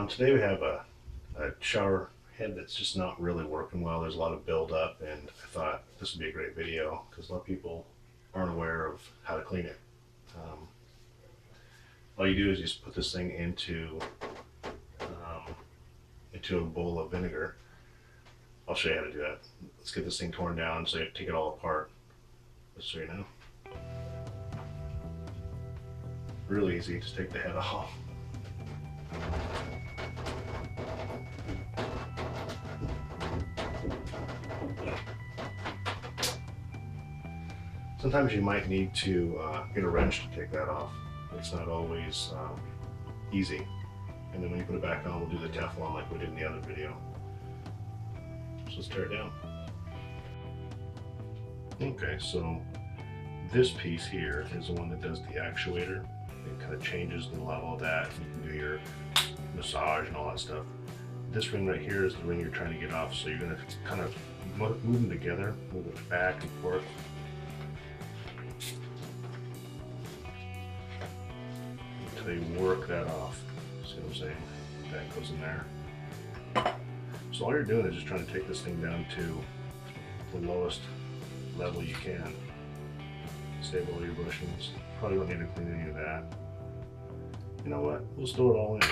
Today we have a shower head that's just not really working well. There's a lot of buildup, and I thought this would be a great video because a lot of people aren't aware of how to clean it. Um, all you do is you just put this thing into a bowl of vinegar. I'll show you how to do that. Let's get this thing torn down so you have to take it all apart. Just so you know. Really easy, just take the head off. Sometimes you might need to get a wrench to take that off. It's not always easy. And then when you put it back on, we'll do the Teflon like we did in the other video. So let's tear it down. Okay, so this piece here is the one that does the actuator. It kind of changes the level of that. You can do your massage and all that stuff. This ring right here is the ring you're trying to get off. So you're going to kind of move them together, move it back and forth. Until you work that off. See what I'm saying? That goes in there. So all you're doing is just trying to take this thing down to the lowest level you can. Stable your bushings. Probably don't need to clean any of that. You know what? We'll throw it all in.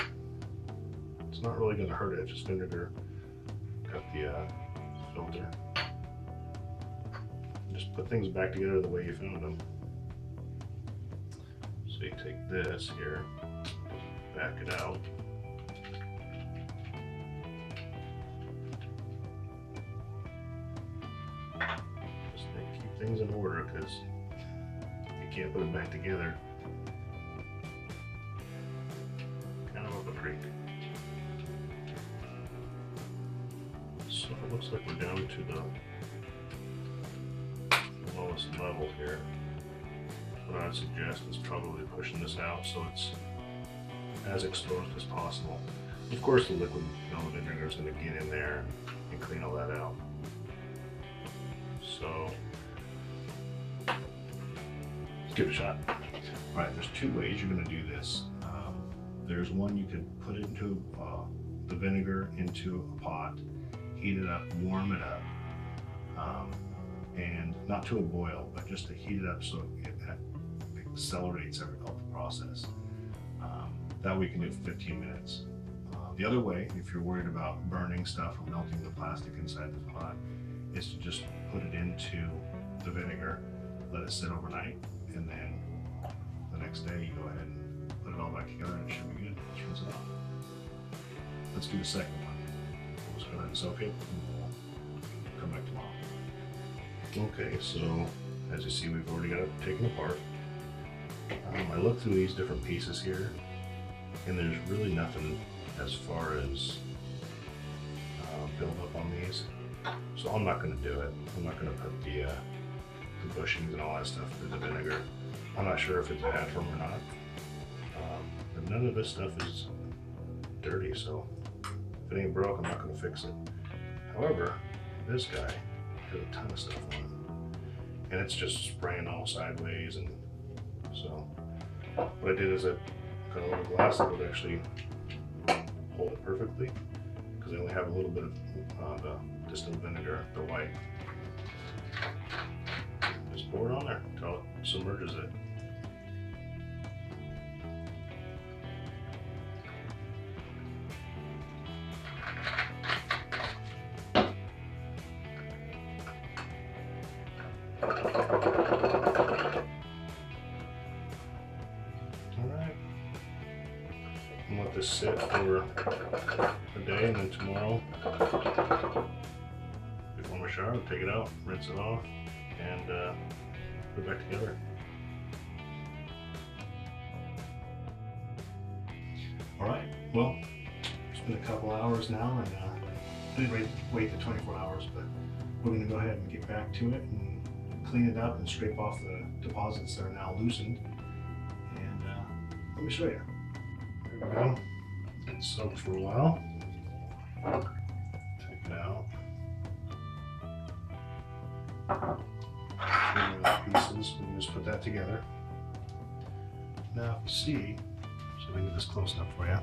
It's not really going to hurt it. It's just vinegar. Got the filter. Just put things back together the way you found them. So you take this here, back it out. Just keep things in order because you can't put them back together. Kind of up a creek. So it looks like we're down to the lowest level here. What I'd suggest is probably pushing this out so it's as exposed as possible. Of course the liquid vinegar is going to get in there and clean all that out. So let's give it a shot. Alright, there's two ways you're going to do this. There's one you could put it into the vinegar into a pot, heat it up, warm it up, and not to a boil, but just to heat it up so it accelerates the process. That way you can do 15 minutes. The other way, if you're worried about burning stuff or melting the plastic inside the pot, is to just put it into the vinegar, let it sit overnight, and then the next day you go ahead and put it all back together and it should be good. Let's rinse it off. Let's do the second one. Let's go ahead and soak it and we'll come back tomorrow. Okay, so as you see, we've already got it taken apart. I looked through these different pieces here, and there's really nothing as far as build up on these. So I'm not going to do it. I'm not going to put the bushings and all that stuff through the vinegar. I'm not sure if it's bad for them or not. But none of this stuff is dirty, so if it ain't broke, I'm not going to fix it. However, this guy has a ton of stuff on it, and it's just spraying all sideways, and so what I did is I got a little glass that would actually hold it perfectly, because I only have a little bit of the distilled vinegar, the white. Just pour it on there until it submerges it. And let this sit for a day, and then tomorrow, before my shower, I'll take it out, rinse it off, and put it back together. Alright, well, it's been a couple hours now, and I didn't wait the 24 hours, but we're going to go ahead and get back to it and clean it up and scrape off the deposits that are now loosened. And let me show you. There we go. It's soaked for a while. Take it out. Pieces, we can just put that together. Now if you see, so we can get this close enough for you.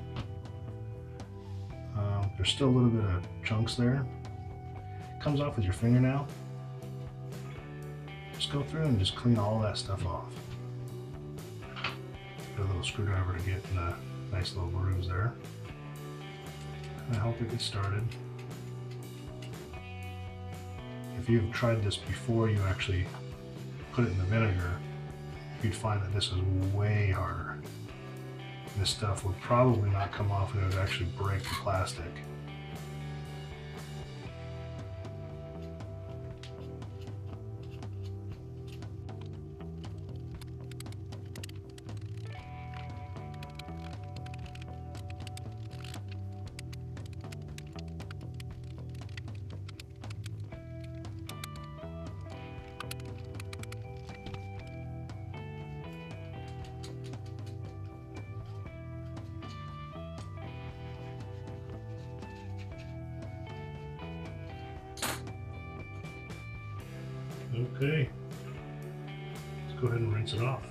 there's still a little bit of chunks there. It comes off with your fingernail. Just go through and just clean all that stuff off. Get a little screwdriver to get in a nice little grooves there. Kind of help it get started. If you've tried this before you actually put it in the vinegar, you'd find that this is way harder. This stuff would probably not come off and it would actually break the plastic. Okay, let's go ahead and rinse it off.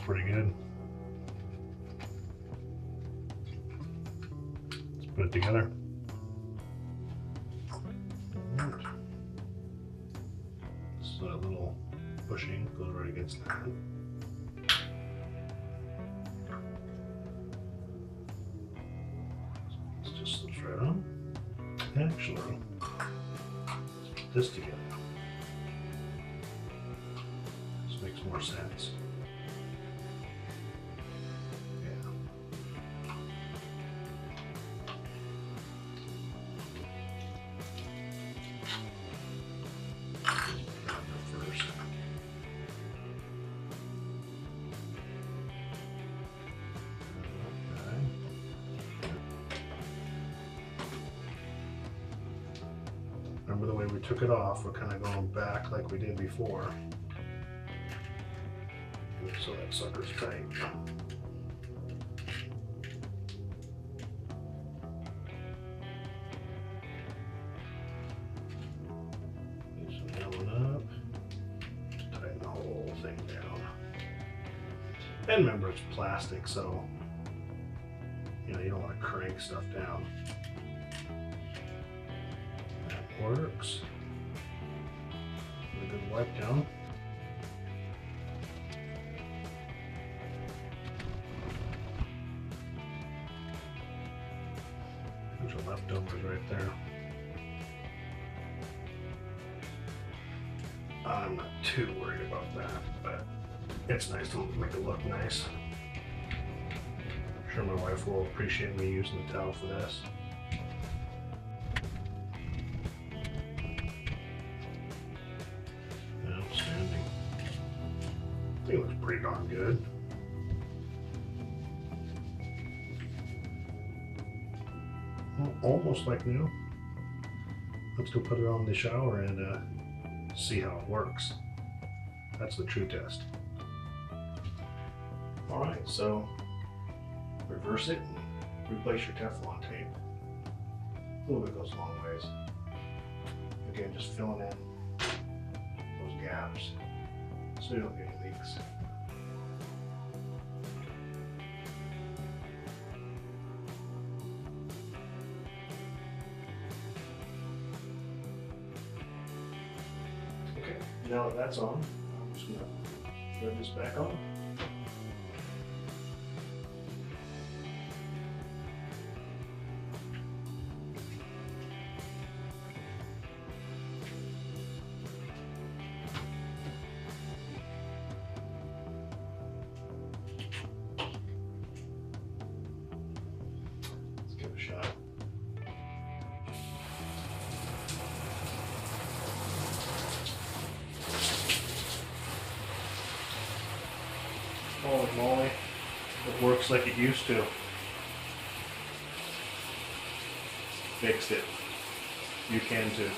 Pretty good. Let's put it together. So that little bushing goes right against that. This just slips right on. Actually, let's put this together. This makes more sense. Remember the way we took it off, we're kind of going back like we did before. So that sucker's tight. Loosen that one up. Tighten the whole thing down. And remember, it's plastic, so you don't want to crank stuff down. Works. A good wipe down. There's your leftovers right there. I'm not too worried about that, but it's nice to make it look nice. I'm sure my wife will appreciate me using the towel for this. Outstanding. I think it looks pretty darn good. Well, almost like new. Let's go put it on the shower and see how it works. That's the true test. All right, so reverse it and replace your Teflon tape. A little bit goes a long ways. Again, just filling in those gaps so you don't get any leaks. Okay, now that that's on, I'm just going to thread this back on. Shot. Holy moly, the it works like it used to. Fixed it. You can too.